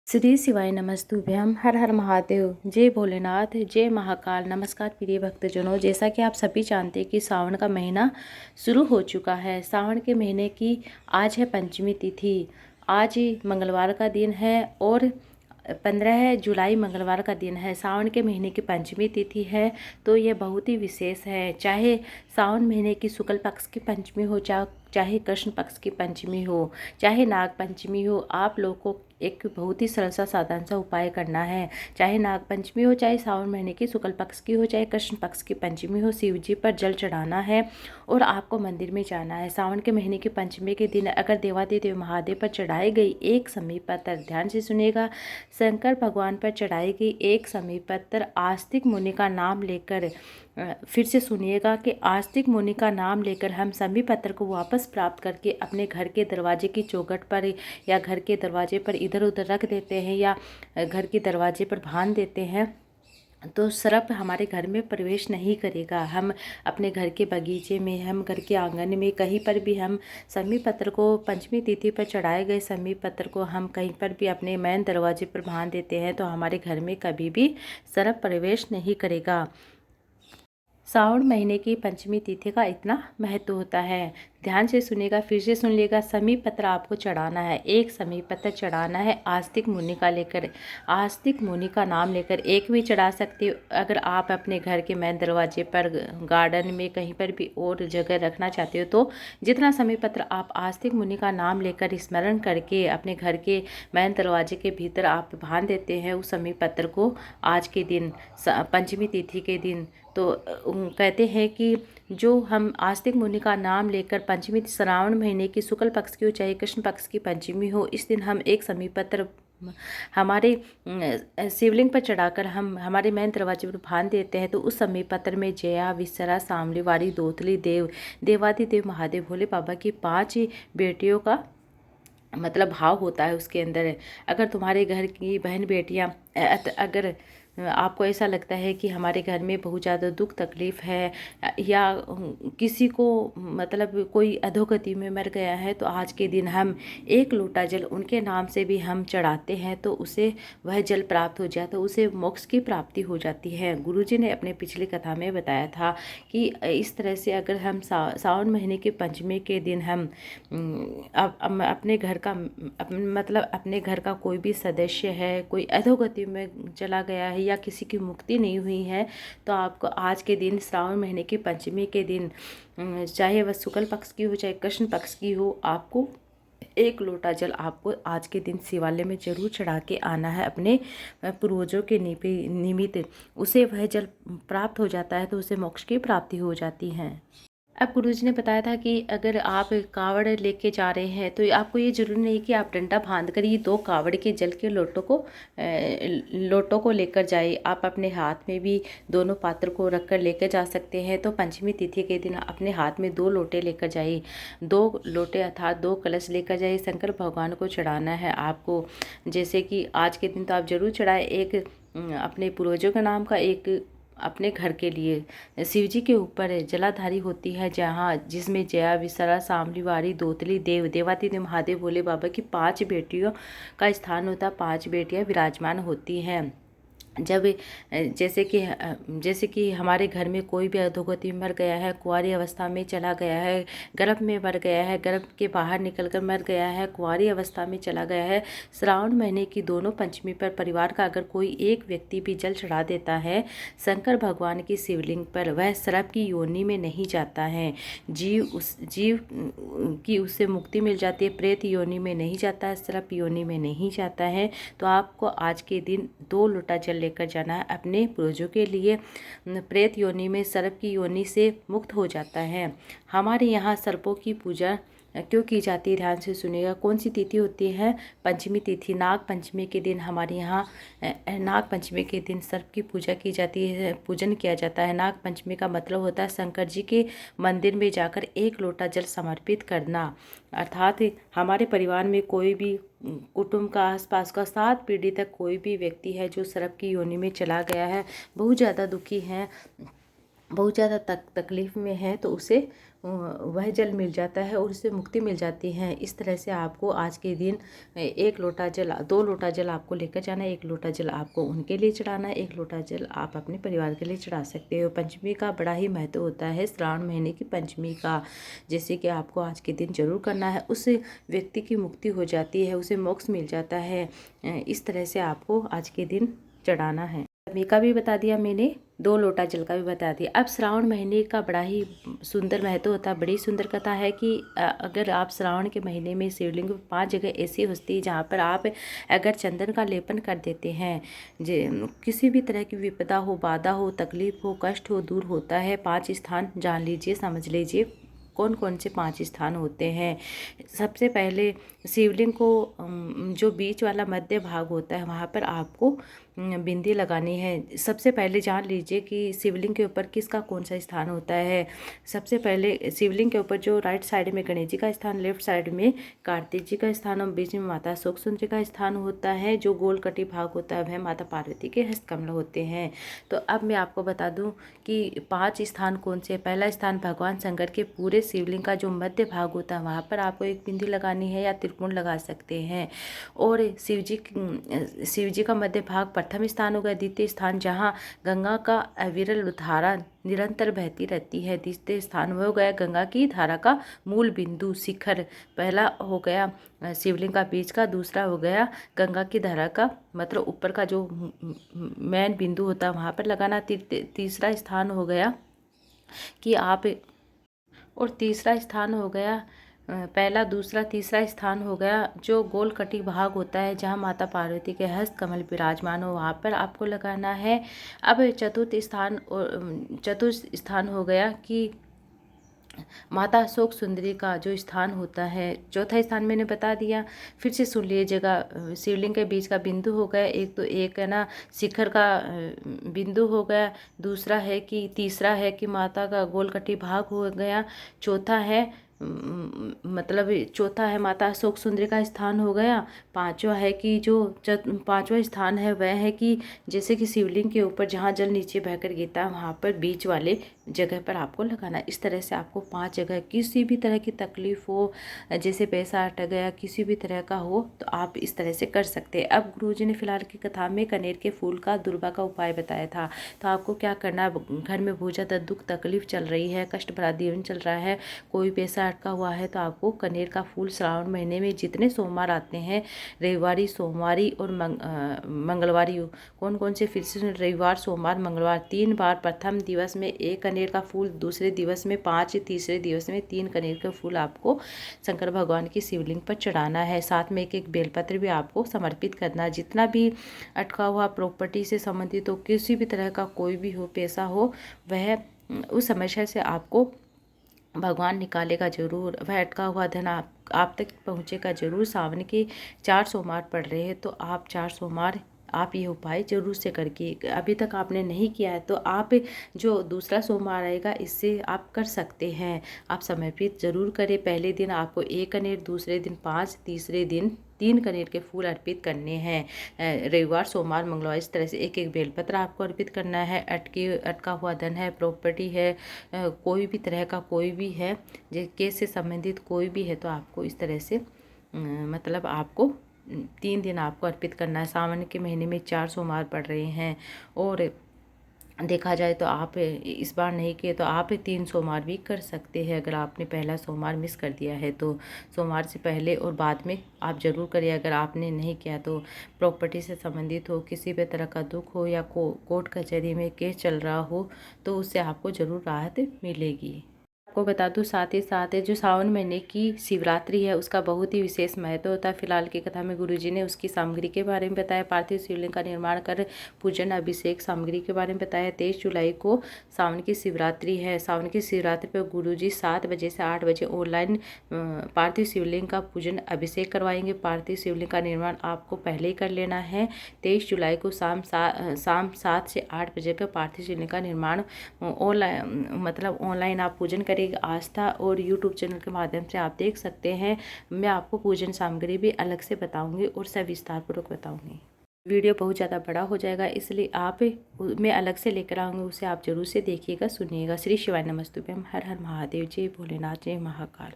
श्री शिवाय नमस्तुभ्यम। हर हर महादेव। जय भोलेनाथ, जय महाकाल। नमस्कार प्रिय भक्तजनों, जैसा कि आप सभी जानते हैं कि सावन का महीना शुरू हो चुका है। सावन के महीने की आज है पंचमी तिथि। आज मंगलवार का दिन है और 15 जुलाई मंगलवार का दिन है। सावन के महीने की पंचमी तिथि है, तो ये बहुत ही विशेष है। चाहे सावन महीने की शुक्ल पक्ष की पंचमी हो, चाहे कृष्ण पक्ष की पंचमी हो, चाहे नाग पंचमी हो, आप लोग को एक बहुत ही सरल सा साधारण सा उपाय करना है। चाहे नाग पंचमी हो, चाहे सावन महीने की शुक्ल पक्ष की हो, चाहे कृष्ण पक्ष की पंचमी हो, शिव जी पर जल चढ़ाना है और आपको मंदिर में जाना है। सावन के महीने की पंचमी के दिन अगर देवादिदेव महादेव पर चढ़ाई गई एक समी पत्र, ध्यान से सुनिएगा, शंकर भगवान पर चढ़ाई गई एक समी पत्र आस्तिक मुनि का नाम लेकर, फिर से सुनिएगा कि आस्तिक मुनि का नाम लेकर हम समी पत्र को वापस प्राप्त करके अपने घर के दरवाजे की चौखट पर या घर के दरवाजे पर इधर उधर रख देते हैं या घर के दरवाजे पर बांध देते हैं, तो सर्प हमारे घर में प्रवेश नहीं करेगा। हम अपने घर के बगीचे में, हम घर के आंगन में, कहीं पर भी हम समी पत्र को, पंचमी तिथि पर चढ़ाए गए समी पत्र को हम कहीं पर भी अपने मेन दरवाजे पर बांध देते हैं, तो हमारे घर में कभी भी सर्प प्रवेश नहीं करेगा। सावन महीने की पंचमी तिथि का इतना महत्व होता है। ध्यान से सुनिएगा, फिर से सुन लीजिएगा। समी पत्र आपको चढ़ाना है, एक समी पत्र चढ़ाना है आस्तिक मुनि का लेकर, आस्तिक मुनि का नाम लेकर। एक भी चढ़ा सकते हो अगर आप अपने घर के मेन दरवाजे पर, गार्डन में, कहीं पर भी और जगह रखना चाहते हो, तो जितना समी पत्र आप आस्तिक मुनि का नाम लेकर स्मरण करके अपने घर के मेन दरवाजे के भीतर आप बांध देते हैं उस समी पत्र को आज के दिन, पंचमी तिथि के दिन, तो कहते हैं कि जो हम आस्तिक मुनि का नाम लेकर पंचमी श्रावण महीने की शुक्ल पक्ष की हो चाहे कृष्ण पक्ष की पंचमी हो, इस दिन हम एक समी पत्र हमारे शिवलिंग पर चढ़ाकर हम हमारे मेन दरवाजे पर बांध देते हैं, तो उस समी पत्र में जया, विसरा, सामली, वारी, दोतली, देवादिदेव महादेव भोले बाबा की 5 बेटियों का मतलब भाव होता है उसके अंदर। अगर तुम्हारे घर की बहन बेटियां, अगर आपको ऐसा लगता है कि हमारे घर में बहुत ज़्यादा दुख तकलीफ़ है या किसी को मतलब कोई अधोगति में मर गया है, तो आज के दिन हम एक लोटा जल उनके नाम से भी हम चढ़ाते हैं, तो उसे वह जल प्राप्त हो जाए, तो उसे मोक्ष की प्राप्ति हो जाती है। गुरुजी ने अपने पिछली कथा में बताया था कि इस तरह से अगर हम सावन महीने की पंचमी के दिन हम अपने घर का मतलब अपने घर का कोई भी सदस्य है, कोई अधोगति में चला गया है या किसी की मुक्ति नहीं हुई है, तो आपको आज के दिन श्रावण महीने की पंचमी के दिन, चाहे वह शुक्ल पक्ष की हो चाहे कृष्ण पक्ष की हो, आपको एक लोटा जल आपको आज के दिन शिवालय में जरूर चढ़ा के आना है अपने पूर्वजों के निमित्त। उसे वह जल प्राप्त हो जाता है तो उसे मोक्ष की प्राप्ति हो जाती है। अब गुरुजी ने बताया था कि अगर आप कावड़ लेके जा रहे हैं तो आपको ये जरूरी नहीं कि आप डंडा बांध कर ये 2 कावड़ के जल के लोटों को लेकर जाए। आप अपने हाथ में भी दोनों पात्र को रख कर लेकर जा सकते हैं। तो पंचमी तिथि के दिन अपने हाथ में 2 लोटे लेकर जाइए, 2 लोटे अर्थात 2 कलश लेकर जाइए। शंकर भगवान को चढ़ाना है आपको, जैसे कि आज के दिन तो आप जरूर चढ़ाए, एक अपने पूर्वजों के नाम का, एक अपने घर के लिए। शिव जी के ऊपर जलाधारी होती है जहाँ, जिसमें जया, विसरा, सामली, वारी, दोतली, देवादिदेव महादेव भोले बाबा की 5 बेटियों का स्थान होता है। 5 बेटियां विराजमान होती हैं। जब जैसे कि हमारे घर में कोई भी अधोगति मर गया है, कुंवारी अवस्था में चला गया है, गर्भ में मर गया है, गर्भ के बाहर निकलकर मर गया है, कुंवारी अवस्था में चला गया है, श्रावण महीने की दोनों पंचमी पर परिवार का अगर कोई एक व्यक्ति भी जल चढ़ा देता है शंकर भगवान की शिवलिंग पर, वह सर्प की योनि में नहीं जाता है। जीव की उससे मुक्ति मिल जाती है, प्रेत योनि में नहीं जाता है, सर्प योनि में नहीं जाता है। तो आपको आज के दिन 2 लोटा जल लेकर जाना है अपने पूर्वजों के लिए। प्रेत योनि में, सर्प की योनि से मुक्त हो जाता है। हमारे यहाँ सर्पों की पूजा क्यों की जाती है, ध्यान से सुनिएगा। कौन सी तिथि होती है? पंचमी तिथि, नाग पंचमी के दिन हमारे यहाँ नाग पंचमी के दिन सर्प की पूजा की जाती है, पूजन किया जाता है। नाग पंचमी का मतलब होता है शंकर जी के मंदिर में जाकर 1 लोटा जल समर्पित करना। अर्थात हमारे परिवार में कोई भी कुटुंब का, आसपास का 7 पीढ़ी तक कोई भी व्यक्ति है जो सर्प की योनि में चला गया है, बहुत ज़्यादा दुखी है, बहुत ज़्यादा तकलीफ़ में है तो उसे वह जल मिल जाता है और उससे मुक्ति मिल जाती है। इस तरह से आपको आज के दिन 1 लोटा जल 2 लोटा जल आपको लेकर जाना है। 1 लोटा जल आपको उनके लिए चढ़ाना है, 1 लोटा जल आप अपने परिवार के लिए चढ़ा सकते हो। पंचमी का बड़ा ही महत्व होता है, श्रावण महीने की पंचमी का, जैसे कि आपको आज के दिन ज़रूर करना है। उस व्यक्ति की मुक्ति हो जाती है, उसे मोक्ष मिल जाता है। इस तरह से आपको आज के दिन चढ़ाना है। पंचमी का भी बता दिया मैंने, 2 लोटा जल का भी बता दिया। अब श्रावण महीने का बड़ा ही सुंदर महत्व होता है, बड़ी सुंदर कथा है कि अगर आप श्रावण के महीने में शिवलिंग 5 जगह ऐसी होती है जहाँ पर आप अगर चंदन का लेपन कर देते हैं, किसी भी तरह की विपदा हो, बाधा हो, तकलीफ हो, कष्ट हो, दूर होता है। 5 स्थान जान लीजिए, समझ लीजिए कौन कौन से 5 स्थान होते हैं। सबसे पहले शिवलिंग को जो बीच वाला मध्य भाग होता है वहाँ पर आपको बिंदी लगानी है। सबसे पहले जान लीजिए कि शिवलिंग के ऊपर किसका कौन सा स्थान होता है। सबसे पहले शिवलिंग के ऊपर जो राइट साइड में गणेश जी का स्थान, लेफ्ट साइड में कार्तिक जी का स्थान और बीच में माता शोक सुंदरी का स्थान होता है। जो गोल कटी भाग होता है वह माता पार्वती के हस्तकमल होते हैं। तो अब मैं आपको बता दूं कि 5 स्थान कौन से। पहला स्थान भगवान शंकर के पूरे शिवलिंग का जो मध्य भाग होता है वहाँ पर आपको एक बिंदी लगानी है या त्रिकोण लगा सकते हैं। और शिव जी का मध्य भाग प्रथम स्थान होगा। द्वितीय स्थान जहाँ गंगा का अविरल धारा निरंतर बहती रहती है। तीसरे स्थान हो गया गंगा की धारा का मूल बिंदु शिखर। पहला हो गया शिवलिंग का बीच का, दूसरा हो गया गंगा की धारा का मतलब ऊपर का जो मेन बिंदु होता है वहाँ पर लगाना। तीसरा स्थान हो गया कि आप, और तीसरा स्थान हो गया पहला, दूसरा, तीसरा स्थान हो गया जो गोल कटी भाग होता है जहाँ माता पार्वती के हस्त कमल विराजमान हो वहाँ पर आपको लगाना है। अब चतुर्थ स्थान हो गया कि माता शोक सुंदरी का जो स्थान होता है। चौथा स्थान मैंने बता दिया, फिर से सुन लीजिएगा। शिवलिंग के बीच का बिंदु हो गया एक, तो एक है ना शिखर का बिंदु हो गया। दूसरा है कि, तीसरा है कि माता का गोलकटी भाग हो गया। चौथा है मतलब चौथा है माता शोक सुंदरी का स्थान हो गया। पांचवा है कि जो पांचवा स्थान है वह है कि जैसे कि शिवलिंग के ऊपर जहाँ जल नीचे बहकर गिरता है वहाँ पर बीच वाले जगह पर आपको लगाना। इस तरह से आपको 5 जगह, किसी भी तरह की तकलीफ हो, जैसे पैसा अटक गया, किसी भी तरह का हो तो आप इस तरह से कर सकते हैं। अब गुरुजी ने फिलहाल की कथा में कनेर के फूल का दुर्वा का उपाय बताया था। तो आपको क्या करना, घर में बहुत ज़्यादा दुख तकलीफ चल रही है, कष्ट भरा जीवन चल रहा है, कोई पैसा अटका हुआ है, तो आपको कनेर का फूल श्रावण महीने में जितने सोमवार आते हैं, रविवारी, सोमवारी और मंगलवारी, कौन कौन से, फिर से रविवार, सोमवार, मंगलवार 3 बार, प्रथम दिवस में 1 कनेर का फूल, दूसरे दिवस में 5, तीसरे दिवस में 3 कनेर का फूल आपको शंकर भगवान की शिवलिंग पर चढ़ाना है। साथ में एक बेलपत्र भी आपको समर्पित करना। जितना भी अटका हुआ प्रॉपर्टी से संबंधित हो, किसी भी तरह का कोई भी हो, पैसा हो, वह उस समस्या से आपको भगवान निकालेगा जरूर। वह अटका हुआ धन आप तक पहुँचेगा जरूर। सावन के 4 सोमवार पड़ रहे हैं तो आप 4 सोमवार आप ये उपाय जरूर से करके, अभी तक आपने नहीं किया है तो आप जो दूसरा सोमवार आएगा इससे आप कर सकते हैं। आप समर्पित जरूर करें। पहले दिन आपको 1 कनेर, दूसरे दिन 5, तीसरे दिन 3 कनेर के फूल अर्पित करने हैं। रविवार, सोमवार, मंगलवार इस तरह से एक एक बेलपत्र आपको अर्पित करना है। अटका हुआ धन है, प्रॉपर्टी है, कोई भी तरह का कोई भी है, केस से संबंधित कोई भी है तो आपको इस तरह से मतलब आपको 3 दिन आपको अर्पित करना है। सावन के महीने में 4 सोमवार पड़ रहे हैं और देखा जाए तो आप इस बार नहीं किए तो आप 3 सोमवार भी कर सकते हैं। अगर आपने पहला सोमवार मिस कर दिया है तो सोमवार से पहले और बाद में आप ज़रूर करिए। अगर आपने नहीं किया तो प्रॉपर्टी से संबंधित हो, किसी भी तरह का दुख हो या कोर्ट कचहरी में केस चल रहा हो तो उससे आपको ज़रूर राहत मिलेगी। आपको बता दूं साथ ही साथ जो सावन महीने की शिवरात्रि है उसका बहुत ही विशेष महत्व होता है। फिलहाल की कथा में गुरुजी ने उसकी सामग्री के बारे में बताया। पार्थिव शिवलिंग का निर्माण कर पूजन अभिषेक सामग्री के बारे में बताया। 23 जुलाई को सावन की शिवरात्रि है। सावन की शिवरात्रि पर गुरुजी 7 बजे से 8 बजे ऑनलाइन पार्थिव शिवलिंग का पूजन अभिषेक करवाएंगे। पार्थिव शिवलिंग का निर्माण आपको पहले ही कर लेना है। 23 जुलाई को शाम 7 से 8 बजे का पार्थिव शिवलिंग का निर्माण ऑनलाइन आप पूजन करें। आस्था और यूट्यूब चैनल के माध्यम से आप देख सकते हैं। मैं आपको पूजन सामग्री भी अलग से बताऊंगी और सविस्तार पूर्वक बताऊंगी। वीडियो बहुत ज़्यादा बड़ा हो जाएगा, इसलिए आप मैं अलग से लेकर आऊँगी, उसे आप ज़रूर से देखिएगा, सुनिएगा। श्री शिवाय नमस्तुभ्यम। हर हर महादेव। जय भोलेनाथ, जय महाकाल।